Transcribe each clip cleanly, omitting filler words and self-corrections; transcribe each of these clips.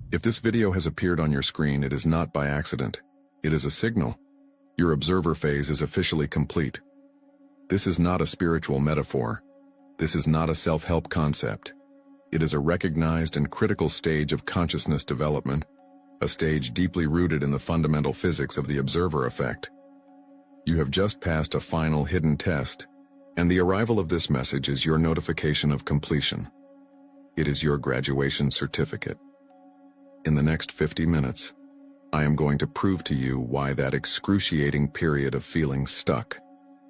If this video has appeared on your screen, it is not by accident. It is a signal. Your observer phase is officially complete. This is not a spiritual metaphor. This is not a self-help concept. It is a recognized and critical stage of consciousness development, a stage deeply rooted in the fundamental physics of the observer effect. You have just passed a final hidden test, and the arrival of this message is your notification of completion. It is your graduation certificate. In the next 50 minutes, I am going to prove to you why that excruciating period of feeling stuck,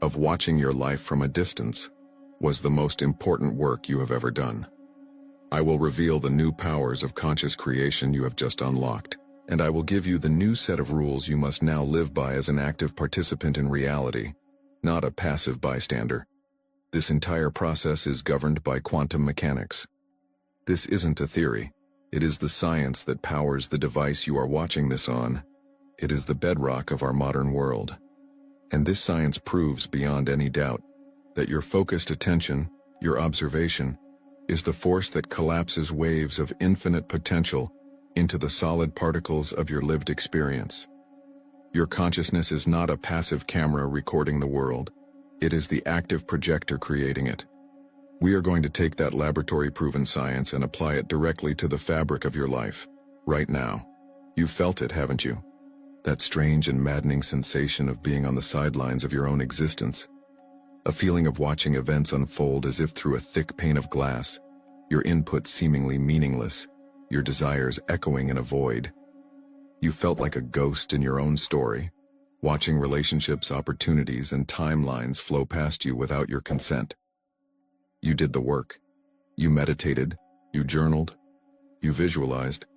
of watching your life from a distance, was the most important work you have ever done. I will reveal the new powers of conscious creation you have just unlocked, and I will give you the new set of rules you must now live by as an active participant in reality, not a passive bystander. This entire process is governed by quantum mechanics. This isn't a theory. It is the science that powers the device you are watching this on. It is the bedrock of our modern world. And this science proves beyond any doubt that your focused attention, your observation, is the force that collapses waves of infinite potential into the solid particles of your lived experience. Your consciousness is not a passive camera recording the world. It is the active projector creating it. We are going to take that laboratory-proven science and apply it directly to the fabric of your life, right now. You've felt it, haven't you? That strange and maddening sensation of being on the sidelines of your own existence. A feeling of watching events unfold as if through a thick pane of glass, your input seemingly meaningless, your desires echoing in a void. You felt like a ghost in your own story, watching relationships, opportunities, and timelines flow past you without your consent. You did the work. You meditated, you journaled, you visualized,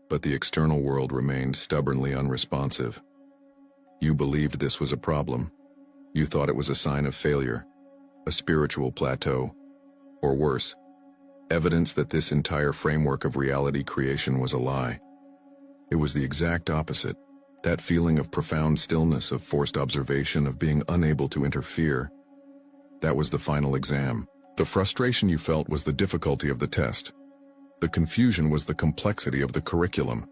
but the external world remained stubbornly unresponsive. You believed this was a problem. You thought it was a sign of failure, a spiritual plateau, or worse, evidence that this entire framework of reality creation was a lie. It was the exact opposite, that feeling of profound stillness, of forced observation, of being unable to interfere. That was the final exam. The frustration you felt was the difficulty of the test. The confusion was the complexity of the curriculum.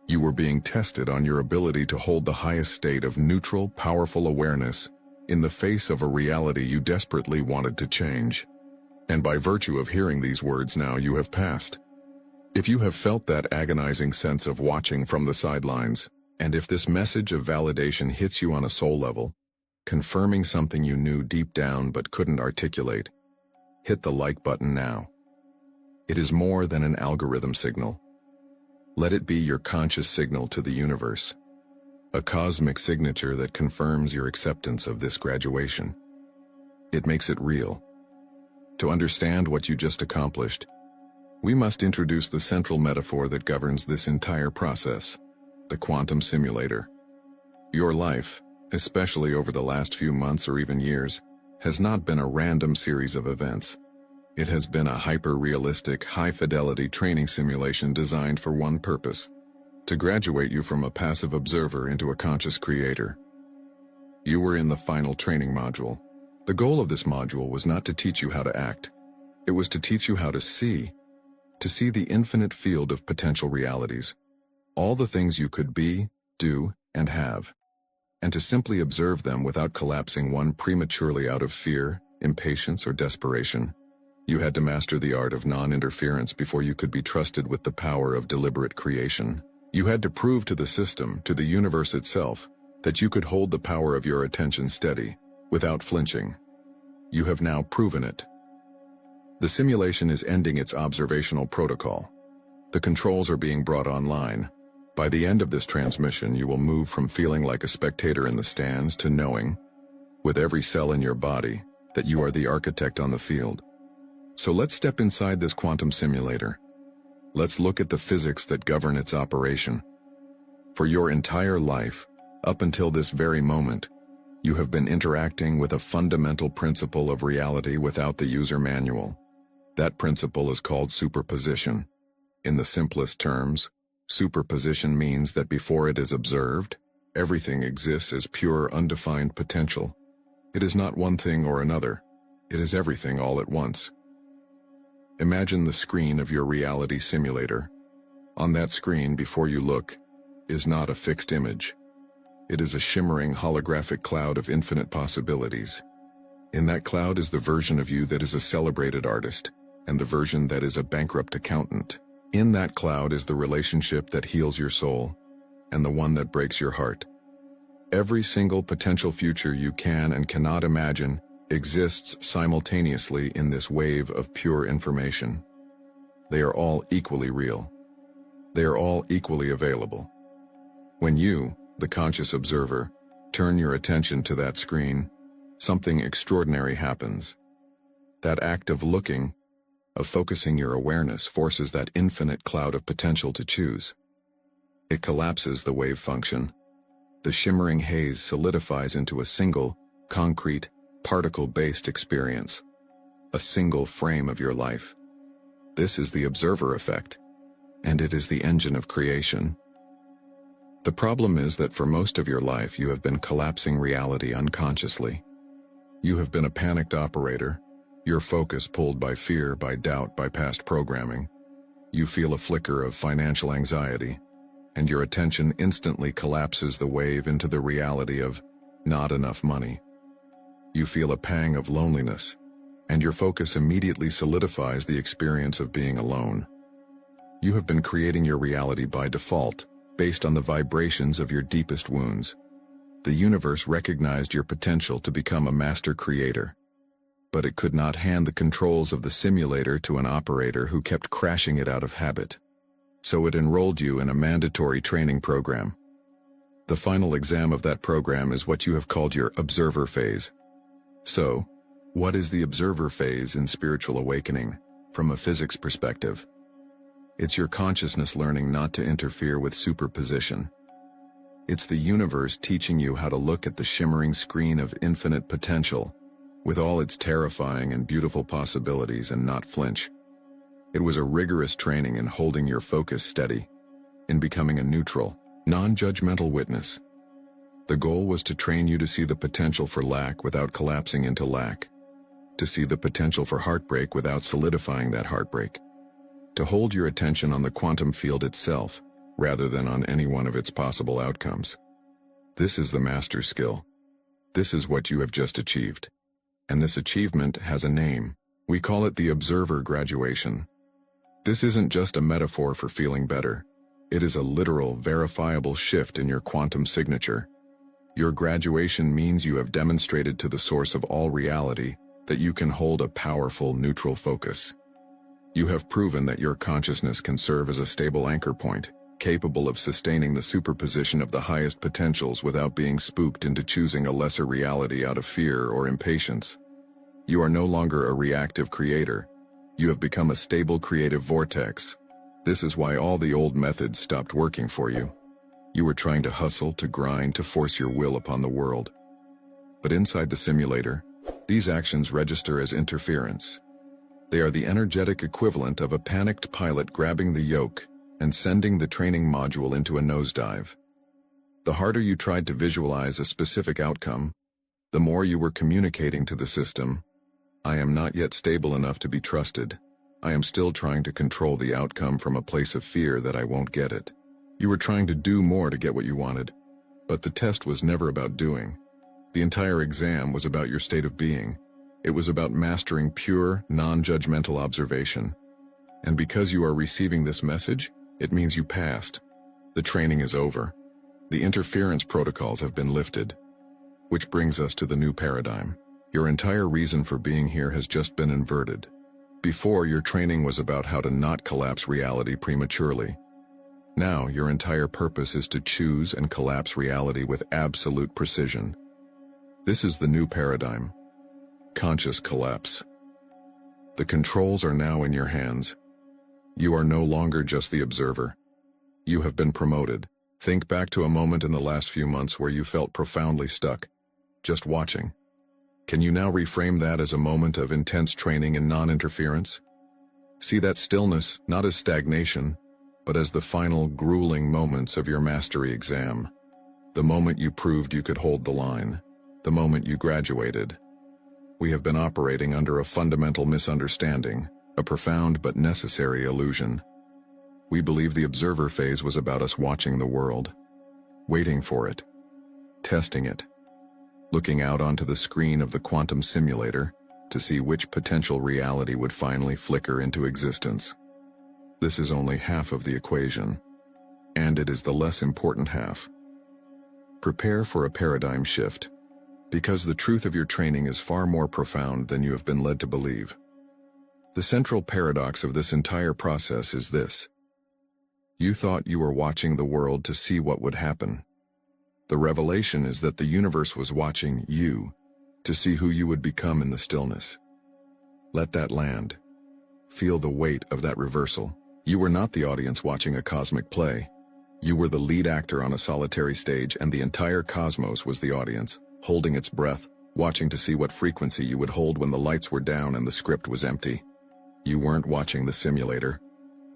You were being tested on your ability to hold the highest state of neutral, powerful awareness in the face of a reality you desperately wanted to change. And by virtue of hearing these words now, you have passed. If you have felt that agonizing sense of watching from the sidelines, and if this message of validation hits you on a soul level, confirming something you knew deep down but couldn't articulate, hit the like button now. It is more than an algorithm signal. Let it be your conscious signal to the universe, a cosmic signature that confirms your acceptance of this graduation. It makes it real. To understand what you just accomplished, we must introduce the central metaphor that governs this entire process, the quantum simulator. Your life, especially over the last few months or even years, has not been a random series of events. It has been a hyper-realistic, high-fidelity training simulation designed for one purpose: to graduate you from a passive observer into a conscious creator. You were in the final training module. The goal of this module was not to teach you how to act. It was to teach you how to see the infinite field of potential realities, all the things you could be, do, and have, and to simply observe them without collapsing one prematurely out of fear, impatience, or desperation. You had to master the art of non-interference before you could be trusted with the power of deliberate creation. You had to prove to the system, to the universe itself, that you could hold the power of your attention steady, without flinching. You have now proven it. The simulation is ending its observational protocol. The controls are being brought online. By the end of this transmission, you will move from feeling like a spectator in the stands to knowing, with every cell in your body, that you are the architect on the field. So let's step inside this quantum simulator. Let's look at the physics that govern its operation. For your entire life, up until this very moment, you have been interacting with a fundamental principle of reality without the user manual. That principle is called superposition. In the simplest terms, superposition means that before it is observed, everything exists as pure, undefined potential. It is not one thing or another. It is everything all at once. Imagine the screen of your reality simulator. On that screen before you look is not a fixed image. It is a shimmering holographic cloud of infinite possibilities. In that cloud is the version of you that is a celebrated artist, and the version that is a bankrupt accountant. In that cloud is the relationship that heals your soul, and the one that breaks your heart. Every single potential future you can and cannot imagine exists simultaneously in this wave of pure information. They are all equally real. They are all equally available. When you, the conscious observer, turn your attention to that screen, something extraordinary happens. That act of looking, of focusing your awareness, forces that infinite cloud of potential to choose. It collapses the wave function. The shimmering haze solidifies into a single, concrete, particle-based experience. A single frame of your life. This is the observer effect, and it is the engine of creation. The problem is that for most of your life you have been collapsing reality unconsciously. You have been a panicked operator, your focus pulled by fear, by doubt, by past programming. You feel a flicker of financial anxiety, and your attention instantly collapses the wave into the reality of not enough money. You feel a pang of loneliness, and your focus immediately solidifies the experience of being alone. You have been creating your reality by default, based on the vibrations of your deepest wounds. The universe recognized your potential to become a master creator, but it could not hand the controls of the simulator to an operator who kept crashing it out of habit. So it enrolled you in a mandatory training program. The final exam of that program is what you have called your observer phase. So, what is the observer phase in spiritual awakening, from a physics perspective? It's your consciousness learning not to interfere with superposition. It's the universe teaching you how to look at the shimmering screen of infinite potential, with all its terrifying and beautiful possibilities, and not flinch. It was a rigorous training in holding your focus steady, in becoming a neutral, non-judgmental witness. The goal was to train you to see the potential for lack without collapsing into lack, to see the potential for heartbreak without solidifying that heartbreak, to hold your attention on the quantum field itself, rather than on any one of its possible outcomes. This is the master skill. This is what you have just achieved. And this achievement has a name. We call it the observer graduation. This isn't just a metaphor for feeling better. It is a literal, verifiable shift in your quantum signature. Your graduation means you have demonstrated to the source of all reality that you can hold a powerful, neutral focus. You have proven that your consciousness can serve as a stable anchor point, capable of sustaining the superposition of the highest potentials without being spooked into choosing a lesser reality out of fear or impatience. You are no longer a reactive creator. You have become a stable creative vortex. This is why all the old methods stopped working for you. You were trying to hustle, to grind, to force your will upon the world. But inside the simulator, these actions register as interference. They are the energetic equivalent of a panicked pilot grabbing the yoke and sending the training module into a nosedive. The harder you tried to visualize a specific outcome, the more you were communicating to the system, I am not yet stable enough to be trusted. I am still trying to control the outcome from a place of fear that I won't get it. You were trying to do more to get what you wanted, but the test was never about doing. The entire exam was about your state of being. It was about mastering pure, non-judgmental observation. And because you are receiving this message, it means you passed. The training is over. The interference protocols have been lifted. Which brings us to the new paradigm. Your entire reason for being here has just been inverted. Before, your training was about how to not collapse reality prematurely. Now, your entire purpose is to choose and collapse reality with absolute precision. This is the new paradigm. Conscious collapse. The controls are now in your hands. You are no longer just the observer. You have been promoted. Think back to a moment in the last few months where you felt profoundly stuck, just watching. Can you now reframe that as a moment of intense training in non-interference? See that stillness not as stagnation, but as the final grueling moments of your mastery exam. The moment you proved you could hold the line. The moment you graduated. We have been operating under a fundamental misunderstanding, a profound but necessary illusion. We believe the observer phase was about us watching the world, waiting for it, testing it, looking out onto the screen of the quantum simulator to see which potential reality would finally flicker into existence. This is only half of the equation, and it is the less important half. Prepare for a paradigm shift, because the truth of your training is far more profound than you have been led to believe. The central paradox of this entire process is this. You thought you were watching the world to see what would happen. The revelation is that the universe was watching you to see who you would become in the stillness. Let that land. Feel the weight of that reversal. You were not the audience watching a cosmic play. You were the lead actor on a solitary stage, and the entire cosmos was the audience, holding its breath, watching to see what frequency you would hold when the lights were down and the script was empty. You weren't watching the simulator.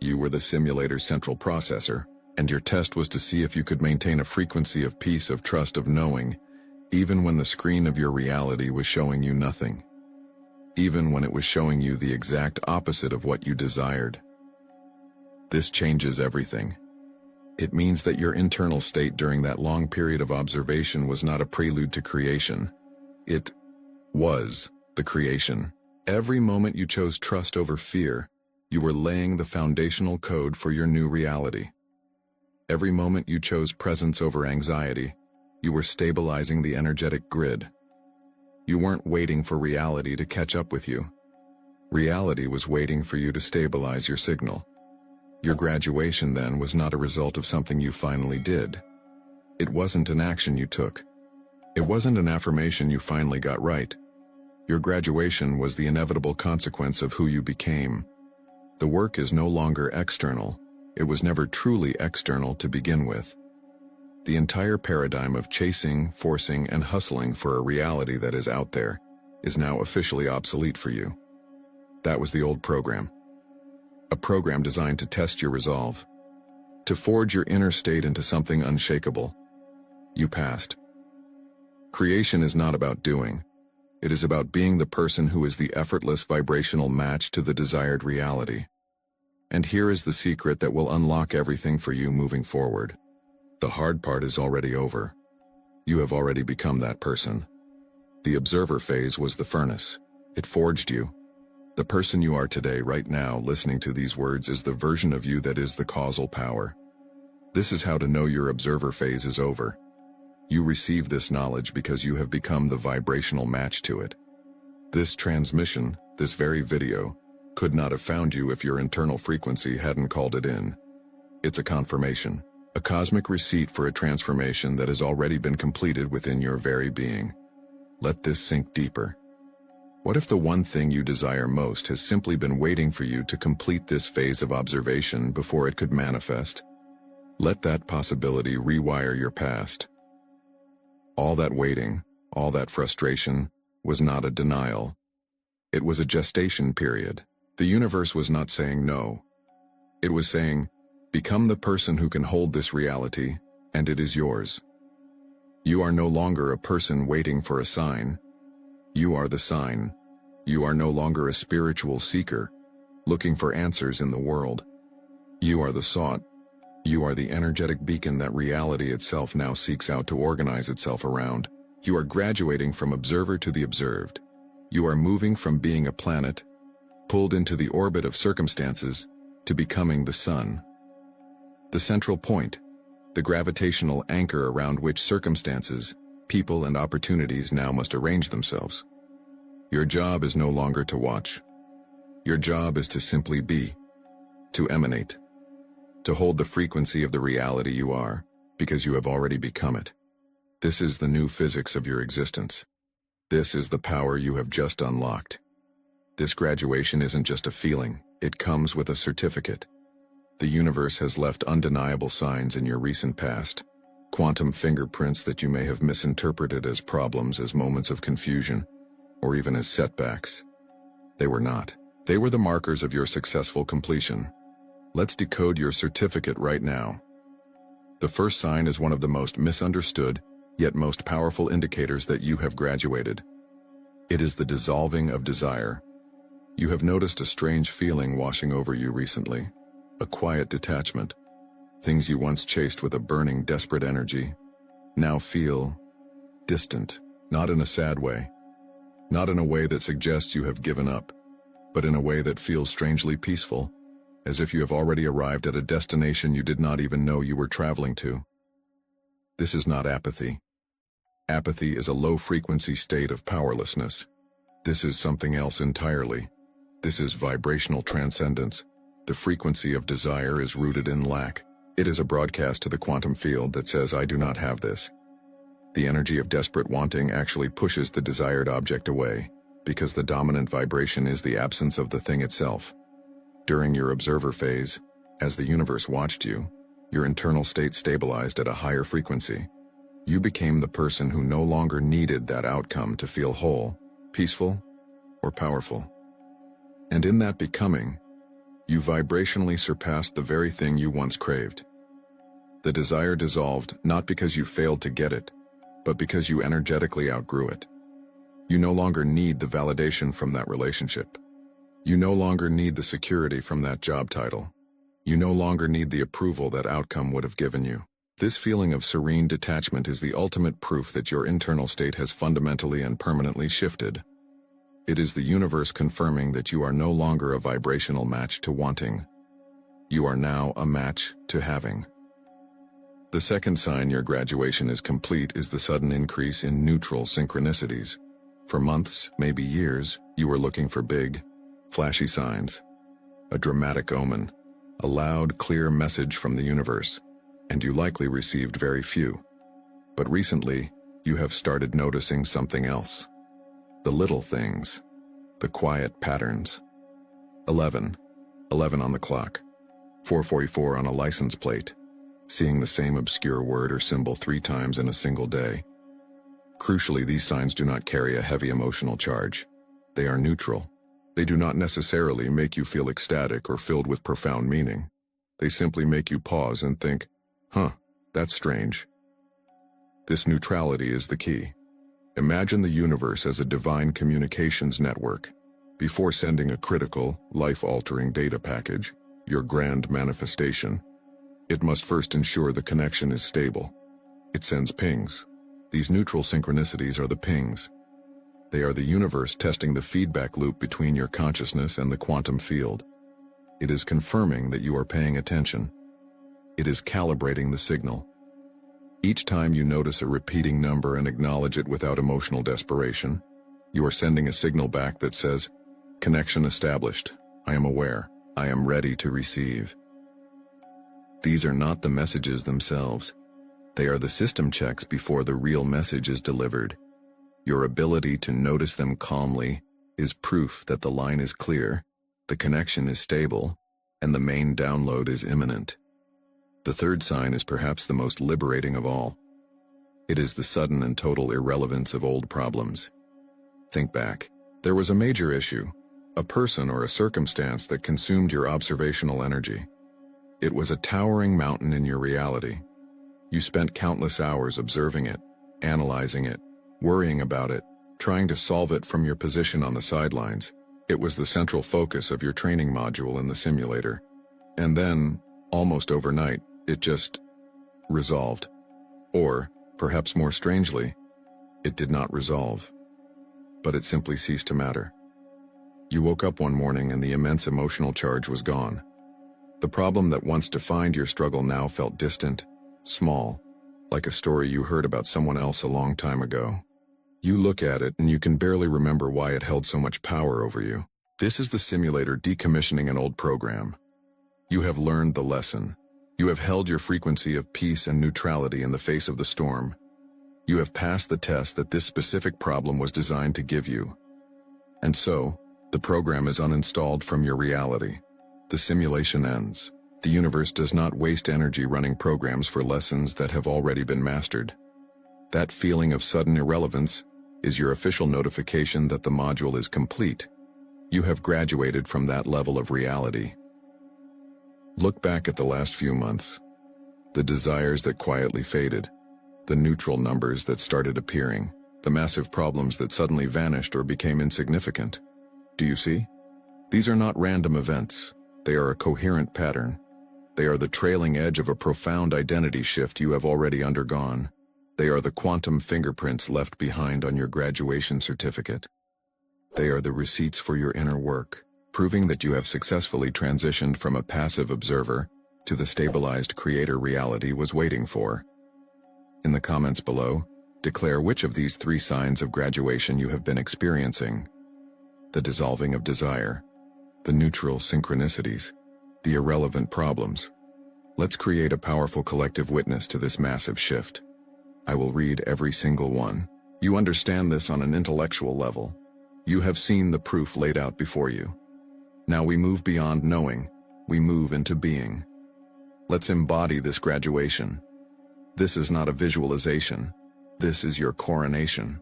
You were the simulator's central processor, and your test was to see if you could maintain a frequency of peace, of trust, of knowing, even when the screen of your reality was showing you nothing. Even when it was showing you the exact opposite of what you desired. This changes everything. It means that your internal state during that long period of observation was not a prelude to creation. It was the creation. Every moment you chose trust over fear, you were laying the foundational code for your new reality. Every moment you chose presence over anxiety, you were stabilizing the energetic grid. You weren't waiting for reality to catch up with you. Reality was waiting for you to stabilize your signal. Your graduation then was not a result of something you finally did. It wasn't an action you took. It wasn't an affirmation you finally got right. Your graduation was the inevitable consequence of who you became. The work is no longer external. It was never truly external to begin with. The entire paradigm of chasing, forcing, and hustling for a reality that is out there is now officially obsolete for you. That was the old program. A program designed to test your resolve, to forge your inner state into something unshakable. You passed. Creation is not about doing. It is about being the person who is the effortless vibrational match to the desired reality. And here is the secret that will unlock everything for you moving forward. The hard part is already over. You have already become that person. The observer phase was the furnace. It forged you. The person you are today, right now, listening to these words, is the version of you that is the causal power. This is how to know your observer phase is over. You receive this knowledge because you have become the vibrational match to it. This transmission, this very video, could not have found you if your internal frequency hadn't called it in. It's a confirmation, a cosmic receipt for a transformation that has already been completed within your very being. Let this sink deeper. What if the one thing you desire most has simply been waiting for you to complete this phase of observation before it could manifest? Let that possibility rewire your past. All that waiting, all that frustration, was not a denial. It was a gestation period. The universe was not saying no. It was saying, become the person who can hold this reality, and it is yours. You are no longer a person waiting for a sign. You are the sign. You are no longer a spiritual seeker, looking for answers in the world. You are the sought. You are the energetic beacon that reality itself now seeks out to organize itself around. You are graduating from observer to the observed. You are moving from being a planet, pulled into the orbit of circumstances, to becoming the sun. The central point, the gravitational anchor around which circumstances, people, and opportunities now must arrange themselves. Your job is no longer to watch. Your job is to simply be, to emanate, to hold the frequency of the reality you are, because you have already become it. This is the new physics of your existence. This is the power you have just unlocked. This graduation isn't just a feeling, it comes with a certificate. The universe has left undeniable signs in your recent past, quantum fingerprints that you may have misinterpreted as problems, as moments of confusion, or even as setbacks. They were not. They were the markers of your successful completion. Let's decode your certificate right now. The first sign is one of the most misunderstood, yet most powerful indicators that you have graduated. It is the dissolving of desire. You have noticed a strange feeling washing over you recently. a quiet detachment. Things you once chased with a burning, desperate energy now feel distant, not in a sad way, not in a way that suggests you have given up, but in a way that feels strangely peaceful, as if you have already arrived at a destination you did not even know you were traveling to. This is not apathy. Apathy is a low-frequency state of powerlessness. This is something else entirely. This is vibrational transcendence. The frequency of desire is rooted in lack. It is a broadcast to the quantum field that says, I do not have this. The energy of desperate wanting actually pushes the desired object away, because the dominant vibration is the absence of the thing itself. During your observer phase, as the universe watched you, your internal state stabilized at a higher frequency. You became the person who no longer needed that outcome to feel whole, peaceful, or powerful. And in that becoming, you vibrationally surpassed the very thing you once craved. The desire dissolved not because you failed to get it, but because you energetically outgrew it. You no longer need the validation from that relationship. You no longer need the security from that job title. You no longer need the approval that outcome would have given you. This feeling of serene detachment is the ultimate proof that your internal state has fundamentally and permanently shifted. It is the universe confirming that you are no longer a vibrational match to wanting. You are now a match to having. The second sign your graduation is complete is the sudden increase in neutral synchronicities. For months, maybe years, you were looking for big, flashy signs, a dramatic omen, a loud, clear message from the universe, and you likely received very few. But recently, you have started noticing something else. The little things, the quiet patterns. 11 on the clock, 4:44 on a license plate, seeing the same obscure word or symbol 3 times in a single day. Crucially, these signs do not carry a heavy emotional charge. They are neutral. They do not necessarily make you feel ecstatic or filled with profound meaning. They simply make you pause and think, that's strange. This neutrality is the key. Imagine the universe as a divine communications network. Before sending a critical, life-altering data package, your grand manifestation, it must first ensure the connection is stable. It sends pings. These neutral synchronicities are the pings. They are the universe testing the feedback loop between your consciousness and the quantum field. It is confirming that you are paying attention. It is calibrating the signal. Each time you notice a repeating number and acknowledge it without emotional desperation, you are sending a signal back that says, connection established. I am aware. I am ready to receive. These are not the messages themselves. They are the system checks before the real message is delivered. Your ability to notice them calmly is proof that the line is clear, the connection is stable, and the main download is imminent. The third sign is perhaps the most liberating of all. It is the sudden and total irrelevance of old problems. Think back. There was a major issue, a person or a circumstance that consumed your observational energy. It was a towering mountain in your reality. You spent countless hours observing it, analyzing it, worrying about it, trying to solve it from your position on the sidelines. It was the central focus of your training module in the simulator. And then, almost overnight, it just resolved. Or, perhaps more strangely, it did not resolve. But it simply ceased to matter. You woke up one morning and the immense emotional charge was gone. The problem that once defined your struggle now felt distant, small, like a story you heard about someone else a long time ago. You look at it and you can barely remember why it held so much power over you. This is the simulator decommissioning an old program. You have learned the lesson. You have held your frequency of peace and neutrality in the face of the storm. You have passed the test that this specific problem was designed to give you. And so, the program is uninstalled from your reality. The simulation ends. The universe does not waste energy running programs for lessons that have already been mastered. That feeling of sudden irrelevance is your official notification that the module is complete. You have graduated from that level of reality. Look back at the last few months. The desires that quietly faded, the neutral numbers that started appearing, the massive problems that suddenly vanished or became insignificant. Do you see? These are not random events. They are a coherent pattern, They are the trailing edge of a profound identity shift you have already undergone. They are the quantum fingerprints left behind on your graduation certificate. They are the receipts for your inner work, proving that you have successfully transitioned from a passive observer to the stabilized creator reality was waiting for. In the comments below, declare which of these 3 signs of graduation you have been experiencing: the dissolving of desire, the neutral synchronicities, the irrelevant problems. Let's create a powerful collective witness to this massive shift. I will read every single one. You understand this on an intellectual level. You have seen the proof laid out before you. Now we move beyond knowing, we move into being. Let's embody this graduation. This is not a visualization. This is your coronation.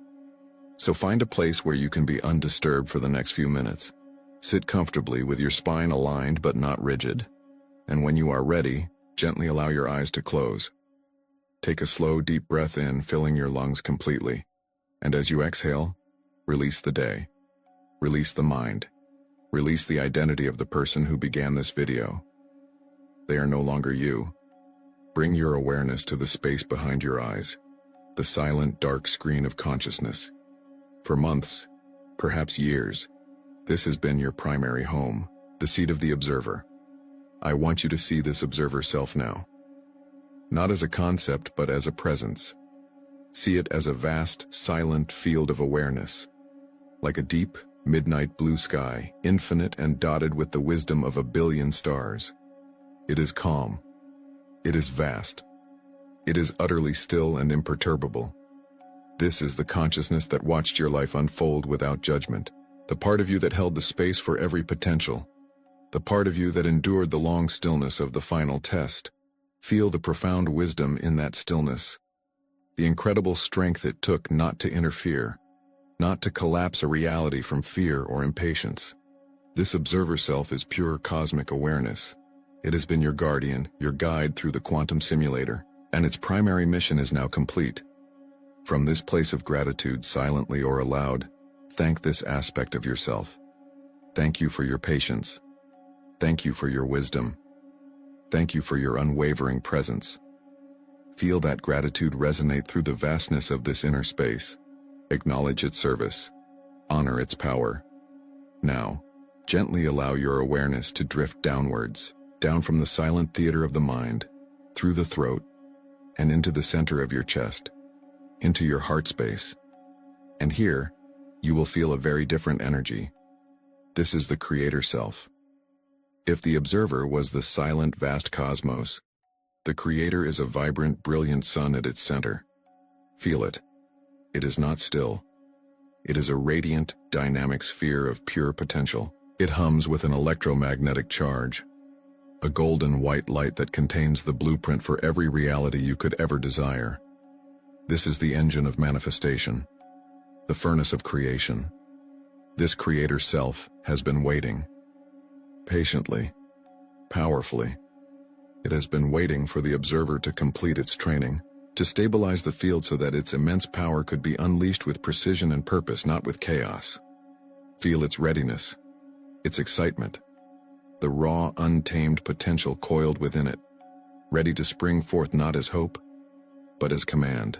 So find a place where you can be undisturbed for the next few minutes. Sit comfortably with your spine aligned but not rigid. And when you are ready, gently allow your eyes to close. Take a slow, deep breath in, filling your lungs completely. And as you exhale, release the day. Release the mind. Release the identity of the person who began this video. They are no longer you. Bring your awareness to the space behind your eyes, the silent, dark screen of consciousness. For months, perhaps years, this has been your primary home, the seat of the observer. I want you to see this observer self now. Not as a concept, but as a presence. See it as a vast, silent field of awareness. Like a deep, midnight blue sky, infinite and dotted with the wisdom of 1 billion stars. It is calm. It is vast. It is utterly still and imperturbable. This is the consciousness that watched your life unfold without judgment. The part of you that held the space for every potential. The part of you that endured the long stillness of the final test. Feel the profound wisdom in that stillness. The incredible strength it took not to interfere, not to collapse a reality from fear or impatience. This observer self is pure cosmic awareness. It has been your guardian, your guide through the quantum simulator, and its primary mission is now complete. From this place of gratitude, silently or aloud, thank this aspect of yourself. Thank you for your patience. Thank you for your wisdom. Thank you for your unwavering presence. Feel that gratitude resonate through the vastness of this inner space. Acknowledge its service. Honor its power. Now, gently allow your awareness to drift downwards, down from the silent theater of the mind, through the throat, and into the center of your chest, into your heart space. And here, you will feel a very different energy. This is the creator self. If the observer was the silent, vast cosmos, the creator is a vibrant, brilliant sun at its center. Feel it. It is not still. It is a radiant, dynamic sphere of pure potential. It hums with an electromagnetic charge, a golden white light that contains the blueprint for every reality you could ever desire. This is the engine of manifestation, the furnace of creation. This creator self has been waiting. Patiently, powerfully. It has been waiting for the observer to complete its training, to stabilize the field so that its immense power could be unleashed with precision and purpose, not with chaos. Feel its readiness, its excitement, the raw, untamed potential coiled within it, ready to spring forth not as hope, but as command.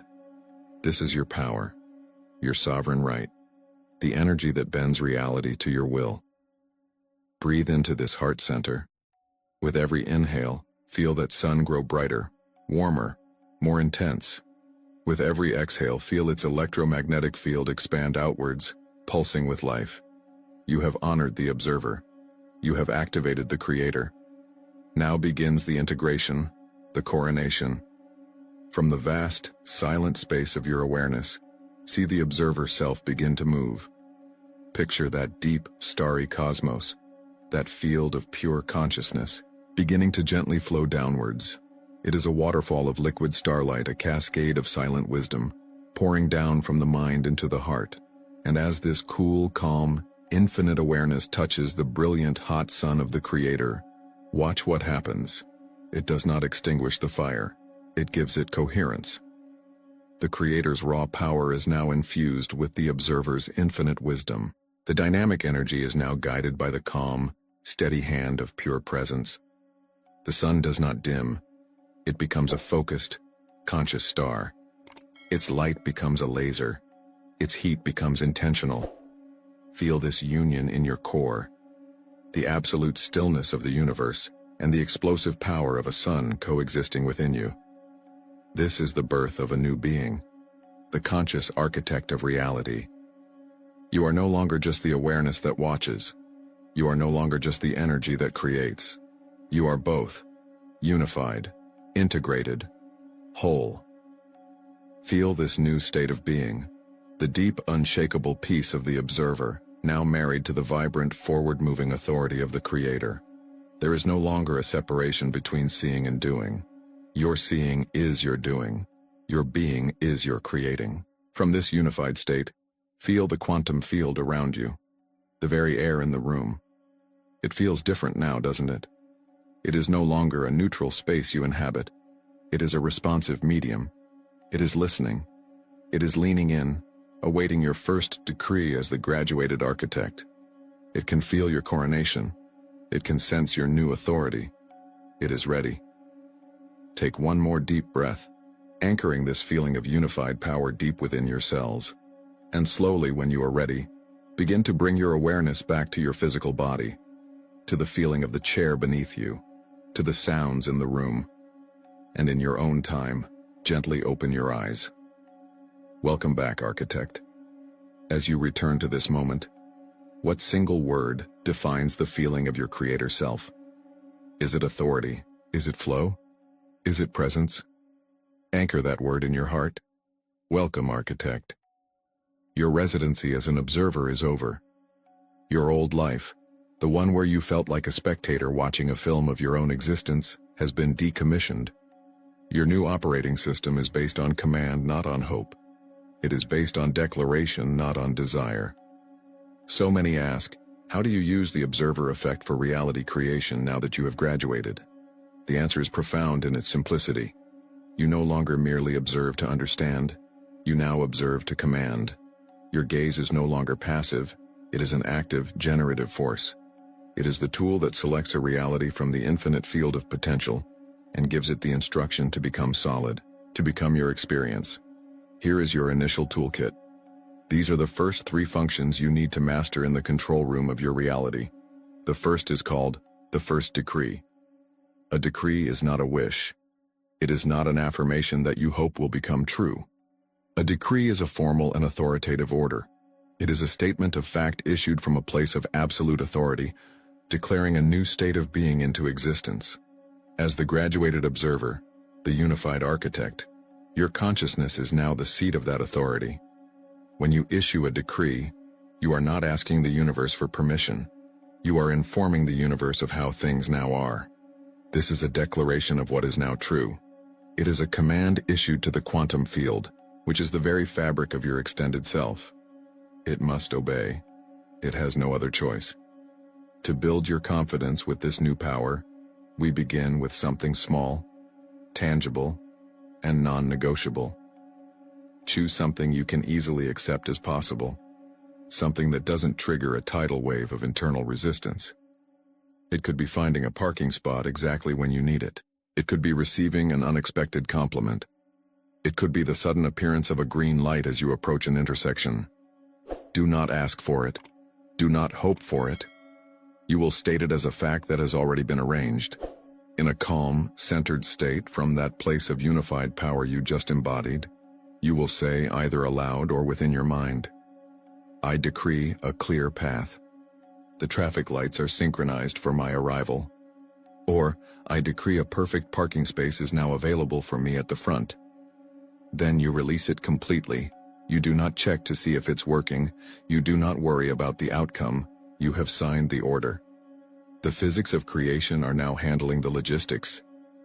This is your power, your sovereign right, the energy that bends reality to your will. Breathe into this heart center. With every inhale, feel that sun grow brighter, warmer, more intense. With every exhale, feel its electromagnetic field expand outwards, pulsing with life. You have honored the observer. You have activated the creator. Now begins the integration, the coronation. From the vast, silent space of your awareness, see the observer self begin to move. Picture that deep, starry cosmos, that field of pure consciousness, beginning to gently flow downwards. It is a waterfall of liquid starlight, a cascade of silent wisdom, pouring down from the mind into the heart. And as this cool, calm, infinite awareness touches the brilliant, hot sun of the Creator, watch what happens. It does not extinguish the fire. It gives it coherence. The Creator's raw power is now infused with the observer's infinite wisdom. The dynamic energy is now guided by the calm, steady hand of pure presence. The sun does not dim. It becomes a focused, conscious star. Its light becomes a laser. Its heat becomes intentional. Feel this union in your core, the absolute stillness of the universe, and the explosive power of a sun coexisting within you. This is the birth of a new being, the conscious architect of reality. You are no longer just the awareness that watches. You are no longer just the energy that creates. You are both, unified, integrated, whole. Feel this new state of being, the deep, unshakable peace of the observer, now married to the vibrant, forward-moving authority of the Creator. There is no longer a separation between seeing and doing. Your seeing is your doing. Your being is your creating. From this unified state, feel the quantum field around you, the very air in the room. It feels different now, doesn't it? It is no longer a neutral space you inhabit. It is a responsive medium. It is listening. It is leaning in, awaiting your first decree as the graduated architect. It can feel your coronation. It can sense your new authority. It is ready. Take one more deep breath, anchoring this feeling of unified power deep within your cells. And slowly, when you are ready, begin to bring your awareness back to your physical body, to the feeling of the chair beneath you, to the sounds in the room. And in your own time, gently open your eyes. Welcome back, architect. As you return to this moment, what single word defines the feeling of your creator self? Is it authority? Is it flow? Is it presence? Anchor that word in your heart. Welcome, architect. Your residency as an observer is over. Your old life, the one where you felt like a spectator watching a film of your own existence, has been decommissioned. Your new operating system is based on command, not on hope. It is based on declaration, not on desire. So many ask, how do you use the observer effect for reality creation now that you have graduated? The answer is profound in its simplicity. You no longer merely observe to understand. You now observe to command. Your gaze is no longer passive. It is an active, generative force. It is the tool that selects a reality from the infinite field of potential and gives it the instruction to become solid, to become your experience. Here is your initial toolkit. These are the first 3 functions you need to master in the control room of your reality. The first is called the first decree. A decree is not a wish. It is not an affirmation that you hope will become true. A decree is a formal and authoritative order. It is a statement of fact issued from a place of absolute authority, declaring a new state of being into existence. As the graduated observer, the unified architect, your consciousness is now the seat of that authority. When you issue a decree, you are not asking the universe for permission. You are informing the universe of how things now are. This is a declaration of what is now true. It is a command issued to the quantum field, which is the very fabric of your extended self. It must obey. It has no other choice. To build your confidence with this new power, we begin with something small, tangible, and non-negotiable. Choose something you can easily accept as possible, something that doesn't trigger a tidal wave of internal resistance. It could be finding a parking spot exactly when you need it. It could be receiving an unexpected compliment. It could be the sudden appearance of a green light as you approach an intersection. Do not ask for it. Do not hope for it. You will state it as a fact that has already been arranged. In a calm, centered state from that place of unified power you just embodied, you will say either aloud or within your mind, I decree a clear path. The traffic lights are synchronized for my arrival. Or, I decree a perfect parking space is now available for me at the front. Then you release it completely. You do not check to see if it's working. You do not worry about the outcome. You have signed the order. The physics of creation are now handling the logistics.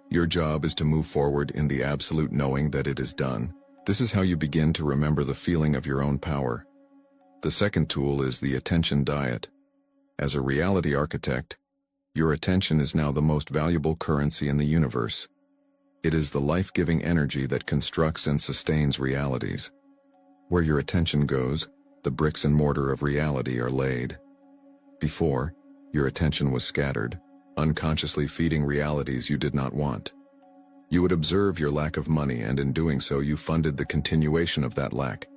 Your job is to move forward in the absolute knowing that it is done. This is how you begin to remember the feeling of your own power. The second tool is the attention diet. As a reality architect, your attention is now the most valuable currency in the universe. It is the life-giving energy that constructs and sustains realities. Where your attention goes, the bricks and mortar of reality are laid. Before, your attention was scattered. unconsciously feeding realities you did not want. You would observe your lack of money, and in doing so you funded the continuation of that lack.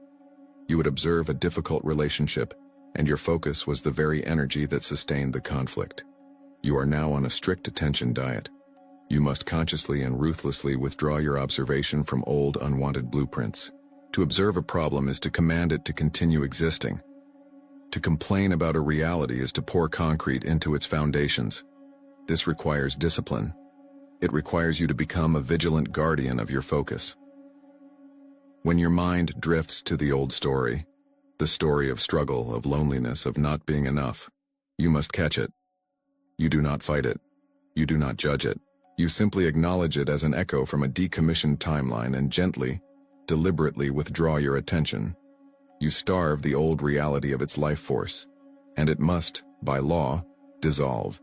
You would observe a difficult relationship, and your focus was the very energy that sustained the conflict. You are now on a strict attention diet. You must consciously and ruthlessly withdraw your observation from old, unwanted blueprints. To observe a problem is to command it to continue existing. To complain about a reality is to pour concrete into its foundations. This requires discipline. It requires you to become a vigilant guardian of your focus. When your mind drifts to the old story, the story of struggle, of loneliness, of not being enough, you must catch it. You do not fight it. You do not judge it. You simply acknowledge it as an echo from a decommissioned timeline and gently, deliberately withdraw your attention. You starve the old reality of its life force, and it must, by law, dissolve.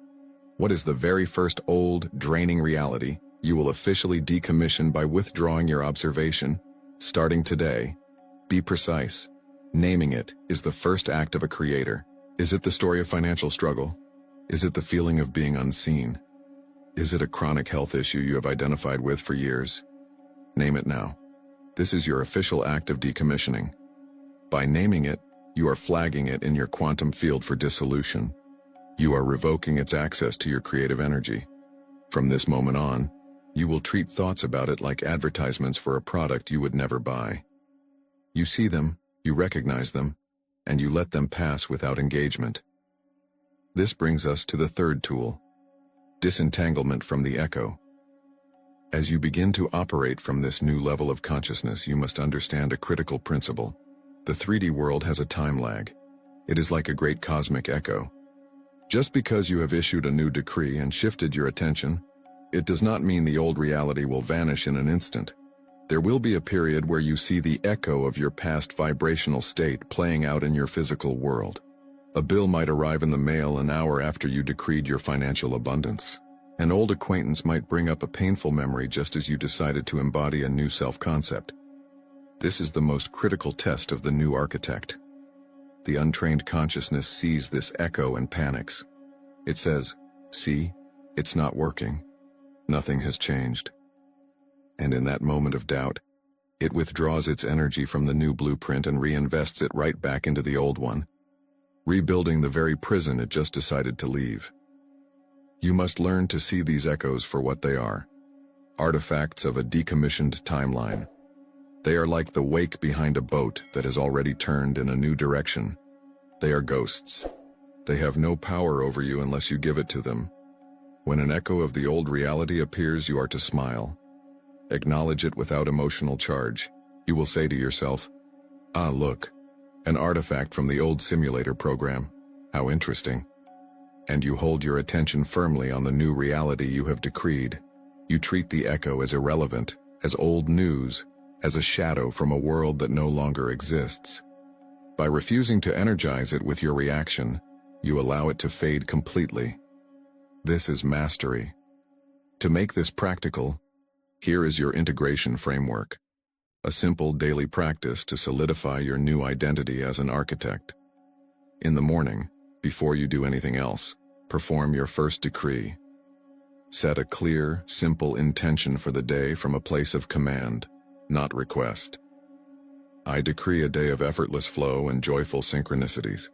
What is the very first old, draining reality you will officially decommission by withdrawing your observation, starting today? Be precise. Naming it is the first act of a creator. Is it the story of financial struggle? Is it the feeling of being unseen? Is it a chronic health issue you have identified with for years? Name it now. This is your official act of decommissioning. By naming it, you are flagging it in your quantum field for dissolution. You are revoking its access to your creative energy. From this moment on, you will treat thoughts about it like advertisements for a product you would never buy. You see them, you recognize them, and you let them pass without engagement. This brings us to the third tool: disentanglement from the echo. As you begin to operate from this new level of consciousness, you must understand a critical principle. The 3D world has a time lag. It is like a great cosmic echo. Just because you have issued a new decree and shifted your attention, it does not mean the old reality will vanish in an instant. There will be a period where you see the echo of your past vibrational state playing out in your physical world. A bill might arrive in the mail an hour after you decreed your financial abundance. An old acquaintance might bring up a painful memory just as you decided to embody a new self-concept. This is the most critical test of the new architect. The untrained consciousness sees this echo and panics. It says, "See, it's not working. Nothing has changed." And in that moment of doubt, it withdraws its energy from the new blueprint and reinvests it right back into the old one, rebuilding the very prison it just decided to leave. You must learn to see these echoes for what they are: artifacts of a decommissioned timeline. They are like the wake behind a boat that has already turned in a new direction. They are ghosts. They have no power over you unless you give it to them. When an echo of the old reality appears, you are to smile. Acknowledge it without emotional charge. You will say to yourself, "Ah, look, an artifact from the old simulator program. How interesting." And you hold your attention firmly on the new reality you have decreed. You treat the echo as irrelevant, as old news, as a shadow from a world that no longer exists. By refusing to energize it with your reaction, you allow it to fade completely. This is mastery. To make this practical, here is your integration framework. A simple daily practice to solidify your new identity as an architect. In the morning, before you do anything else, perform your first decree. Set a clear, simple intention for the day from a place of command, not request. I decree a day of effortless flow and joyful synchronicities.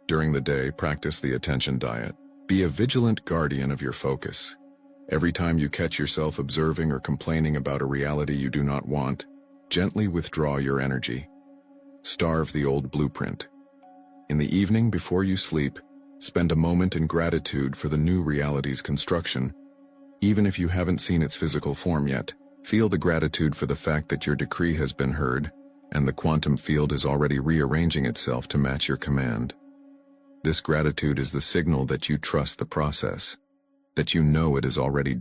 During the day, practice the attention diet. Be a vigilant guardian of your focus. Every time you catch yourself observing or complaining about a reality you do not want, gently withdraw your energy. Starve the old blueprint. In the evening before you sleep, spend a moment in gratitude for the new reality's construction. Even if you haven't seen its physical form yet, feel the gratitude for the fact that your decree has been heard, and the quantum field is already rearranging itself to match your command. This gratitude is the signal that you trust the process, that you know it is already